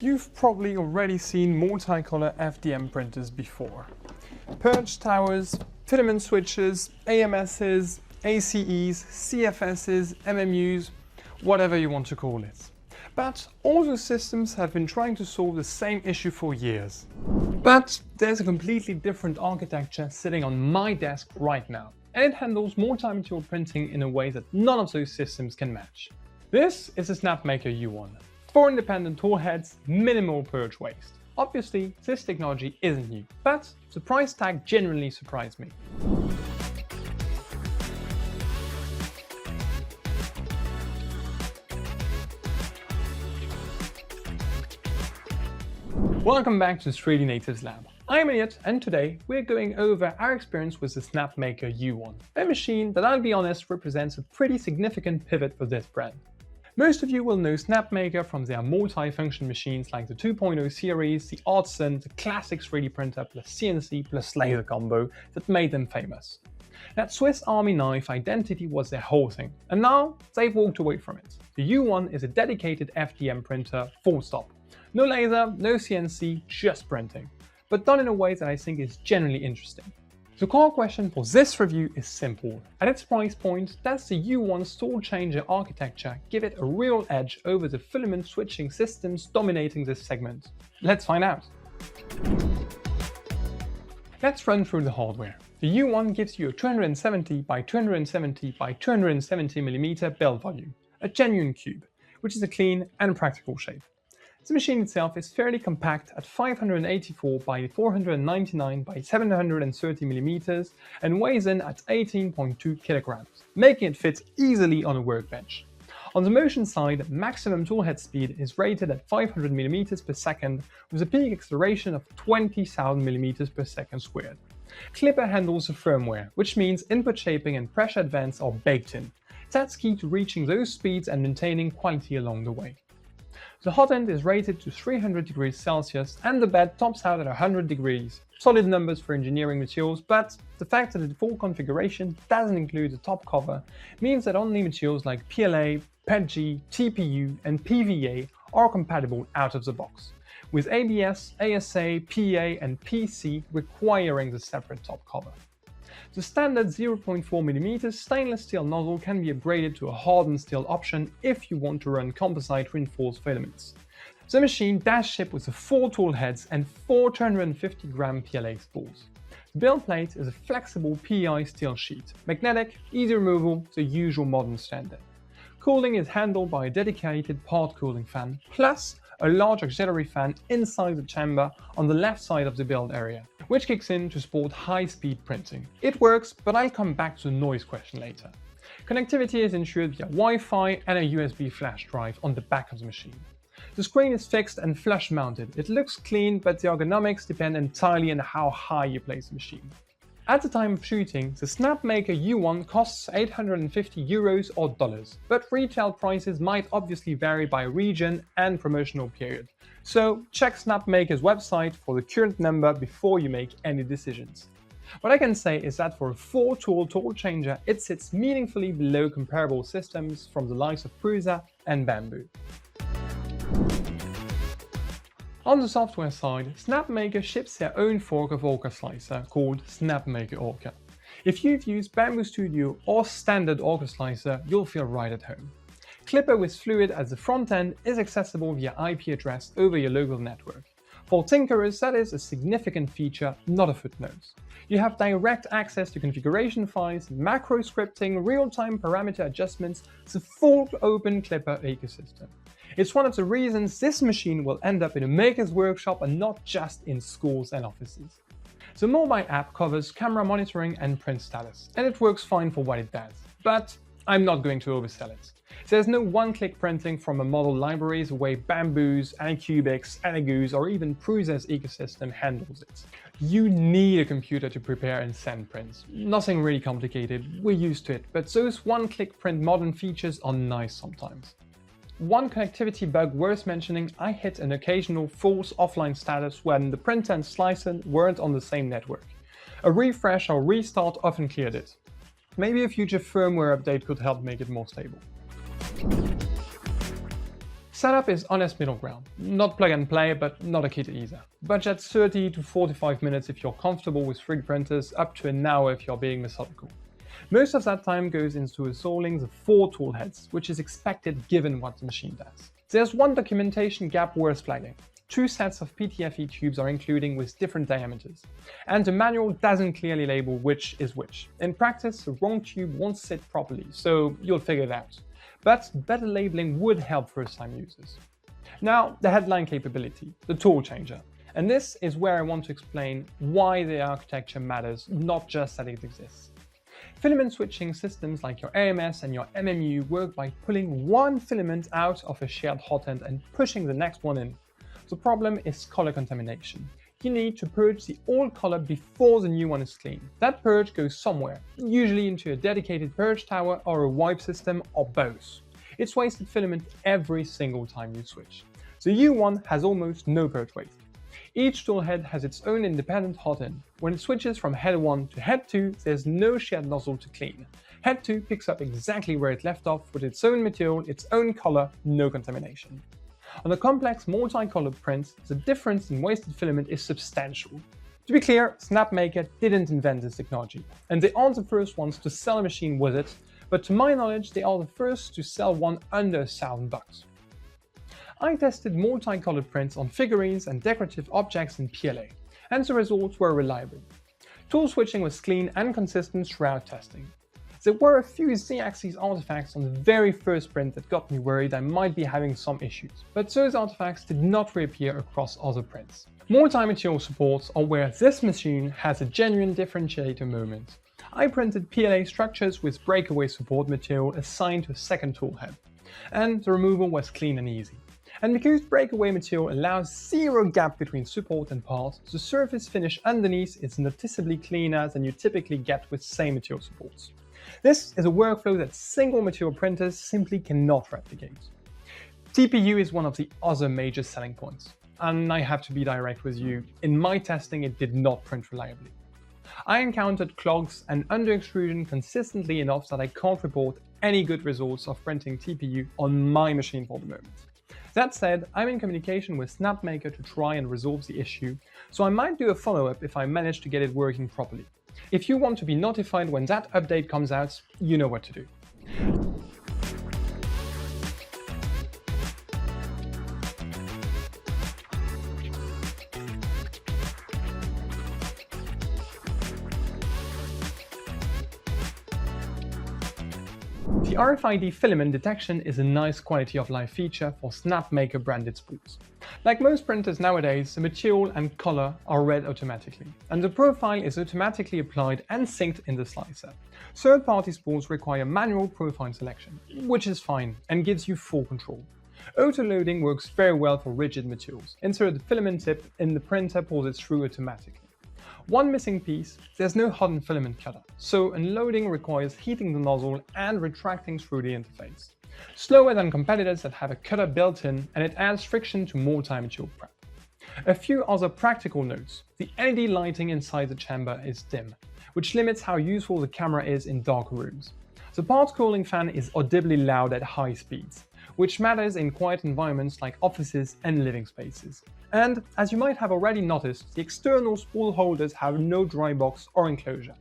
You've probably already seen multicolor FDM printers before. Purge towers, filament switches, AMSs, ACEs, CFSs, MMUs, whatever you want to call it. But all those systems have been trying to solve the same issue for years. But there's a completely different architecture sitting on my desk right now, and it handles multi-material printing in a way that none of those systems can match. This is a Snapmaker U1. 4 independent tool heads, minimal purge waste. Obviously, this technology isn't new, but the price tag genuinely surprised me. Welcome back to 3D Natives Lab. I'm Elliot, and today we're going over our experience with the Snapmaker U1, a machine that, I'll be honest, represents a pretty significant pivot for this brand. Most of you will know Snapmaker from their multi-function machines like the 2.0 series, the Artisan, the classic 3D printer plus CNC plus laser combo that made them famous. That Swiss Army knife identity was their whole thing, and now they've walked away from it. The U1 is a dedicated FDM printer, full stop. No laser, no CNC, just printing, but done in a way that I think is genuinely interesting. The core question for this review is simple. At its price point, does the U1's tool changer architecture give it a real edge over the filament switching systems dominating this segment? Let's find out. Let's run through the hardware. The U1 gives you a 270 by 270 by 270 mm build volume, a genuine cube, which is a clean and practical shape. The machine itself is fairly compact at 584 by 499 by 730 mm and weighs in at 18.2 kilograms, making it fit easily on a workbench. On the motion side, maximum toolhead speed is rated at 500 mm per second with a peak acceleration of 20,000 mm per second squared. Clipper handles the firmware, which means input shaping and pressure advance are baked in. That's key to reaching those speeds and maintaining quality along the way. The hot end is rated to 300 degrees Celsius and the bed tops out at 100 degrees. Solid numbers for engineering materials, but the fact that the default configuration doesn't include the top cover means that only materials like PLA, PETG, TPU and PVA are compatible out of the box, with ABS, ASA, PA and PC requiring the separate top cover. The standard 0.4 mm stainless steel nozzle can be upgraded to a hardened steel option if you want to run composite reinforced filaments. The machine does ship with 4 tool heads and 4 250-gram PLA spools. The build plate is a flexible PEI steel sheet, magnetic, easy removal, the usual modern standard. Cooling is handled by a dedicated part cooling fan, plus a large auxiliary fan inside the chamber on the left side of the build area, which kicks in to support high-speed printing. It works, but I'll come back to the noise question later. Connectivity is ensured via Wi-Fi and a USB flash drive on the back of the machine. The screen is fixed and flush mounted. It looks clean, but the ergonomics depend entirely on how high you place the machine. At the time of shooting, the Snapmaker U1 costs 850 euros or dollars, but retail prices might obviously vary by region and promotional period. So check Snapmaker's website for the current number before you make any decisions. What I can say is that for a 4-tool tool changer, it sits meaningfully below comparable systems from the likes of Prusa and Bamboo. On the software side, Snapmaker ships their own fork of Orca Slicer called Snapmaker Orca. If you've used Bamboo Studio or standard Orca Slicer, you'll feel right at home. Clipper with Fluid at the front end is accessible via IP address over your local network. For tinkerers, that is a significant feature, not a footnote. You have direct access to configuration files, macro scripting, real-time parameter adjustments, the full open Clipper ecosystem. It's one of the reasons this machine will end up in a maker's workshop and not just in schools and offices. The mobile app covers camera monitoring and print status, and it works fine for what it does. But I'm not going to oversell it. There's no one-click printing from a model library the way Bamboo's, Anycubics, Anygoos or even Prusa's ecosystem handles it. You need a computer to prepare and send prints. Nothing really complicated, we're used to it, but those one-click print modern features are nice sometimes. One connectivity bug worth mentioning, I hit an occasional false offline status when the printer and slicer weren't on the same network. A refresh or restart often cleared it. Maybe a future firmware update could help make it more stable. Setup is honest middle ground, not plug and play, but not a kit either. Budget 30 to 45 minutes if you're comfortable with 3D printers, up to an hour if you're being methodical. Most of that time goes into installing the 4 tool heads, which is expected given what the machine does. There's one documentation gap worth flagging. 2 sets of PTFE tubes are included with different diameters, and the manual doesn't clearly label which is which. In practice, the wrong tube won't sit properly, so you'll figure it out. But better labeling would help first-time users. Now, the headline capability, the tool changer. And this is where I want to explain why the architecture matters, not just that it exists. Filament switching systems like your AMS and your MMU work by pulling one filament out of a shared hot end and pushing the next one in. The problem is color contamination. You need to purge the old color before the new one is clean. That purge goes somewhere, usually into a dedicated purge tower or a wipe system or both. It's wasted filament every single time you switch. The U1 has almost no purge waste. Each tool head has its own independent hot end. When it switches from head 1 to head 2, there's no shared nozzle to clean. Head 2 picks up exactly where it left off with its own material, its own color, no contamination. On a complex multicolored print, the difference in wasted filament is substantial. To be clear, Snapmaker didn't invent this technology, and they aren't the first ones to sell a machine with it, but to my knowledge they are the first to sell one under $1,000. I tested multicolored prints on figurines and decorative objects in PLA, and the results were reliable. Tool switching was clean and consistent throughout testing. There were a few Z-axis artifacts on the very first print that got me worried I might be having some issues, but those artifacts did not reappear across other prints. Multi-material supports are where this machine has a genuine differentiator moment. I printed PLA structures with breakaway support material assigned to a second tool head, and the removal was clean and easy. And because breakaway material allows zero gap between support and part, the surface finish underneath is noticeably cleaner than you typically get with same material supports. This is a workflow that single material printers simply cannot replicate. TPU is one of the other major selling points, and I have to be direct with you, in my testing it did not print reliably. I encountered clogs and under extrusion consistently enough that I can't report any good results of printing TPU on my machine for the moment. That said, I'm in communication with Snapmaker to try and resolve the issue, so I might do a follow-up if I manage to get it working properly. If you want to be notified when that update comes out, you know what to do. The RFID filament detection is a nice quality of life feature for Snapmaker branded spools. Like most printers nowadays, the material and color are read automatically, and the profile is automatically applied and synced in the slicer. Third-party spools require manual profile selection, which is fine and gives you full control. Auto-loading works very well for rigid materials. Insert the filament tip and the printer pulls it through automatically. One missing piece, there's no hardened filament cutter, so unloading requires heating the nozzle and retracting through the interface. Slower than competitors that have a cutter built in, and it adds friction to multi-material prep. A few other practical notes. The LED lighting inside the chamber is dim, which limits how useful the camera is in dark rooms. The part cooling fan is audibly loud at high speeds, which matters in quiet environments like offices and living spaces. And, as you might have already noticed, the external spool holders have no dry box or enclosure,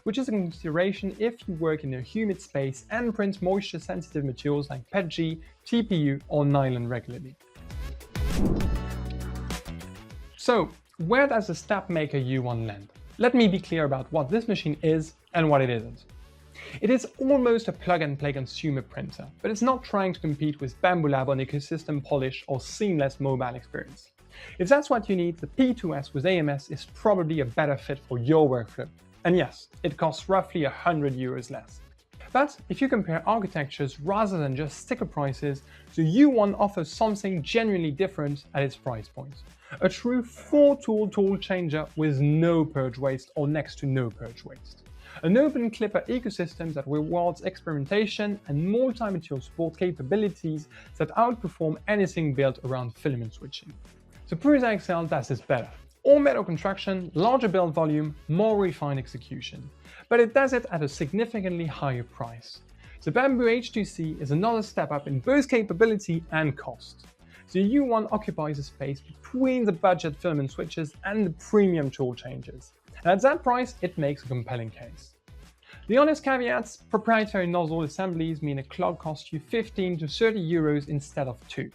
which is a consideration if you work in a humid space and print moisture-sensitive materials like PETG, TPU or nylon regularly. So, where does the Snapmaker U1 land? Let me be clear about what this machine is and what it isn't. It is almost a plug-and-play consumer printer, but it's not trying to compete with Bambu Lab on ecosystem polish or seamless mobile experience. If that's what you need, the P2S with AMS is probably a better fit for your workflow. And yes, it costs roughly €100 less. But if you compare architectures rather than just sticker prices, the U1 offers something genuinely different at its price point. A true 4-tool tool changer with no purge waste or next to no purge waste. An open clipper ecosystem that rewards experimentation and multi-material support capabilities that outperform anything built around filament switching. The Prusa XL does this better. All metal construction, larger build volume, more refined execution. But it does it at a significantly higher price. The Bambu H2C is another step up in both capability and cost. The U1 occupies a space between the budget filament switches and the premium tool changes. And at that price, it makes a compelling case. The honest caveats: proprietary nozzle assemblies mean a clog costs you 15 to 30 euros instead of 2.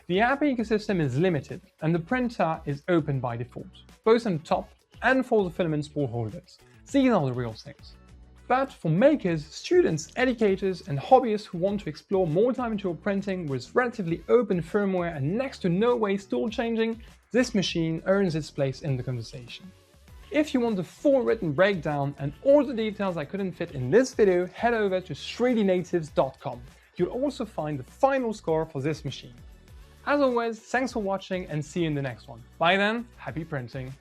The app ecosystem is limited, and the printer is open by default, both on top and for the filament spool holders. These are the real things. But for makers, students, educators, and hobbyists who want to explore multi-material printing with relatively open firmware and next to no waste tool changing, this machine earns its place in the conversation. If you want the full written breakdown and all the details I couldn't fit in this video, head over to 3dnatives.com. You'll also find the final score for this machine. As always, thanks for watching and see you in the next one. Bye then, happy printing!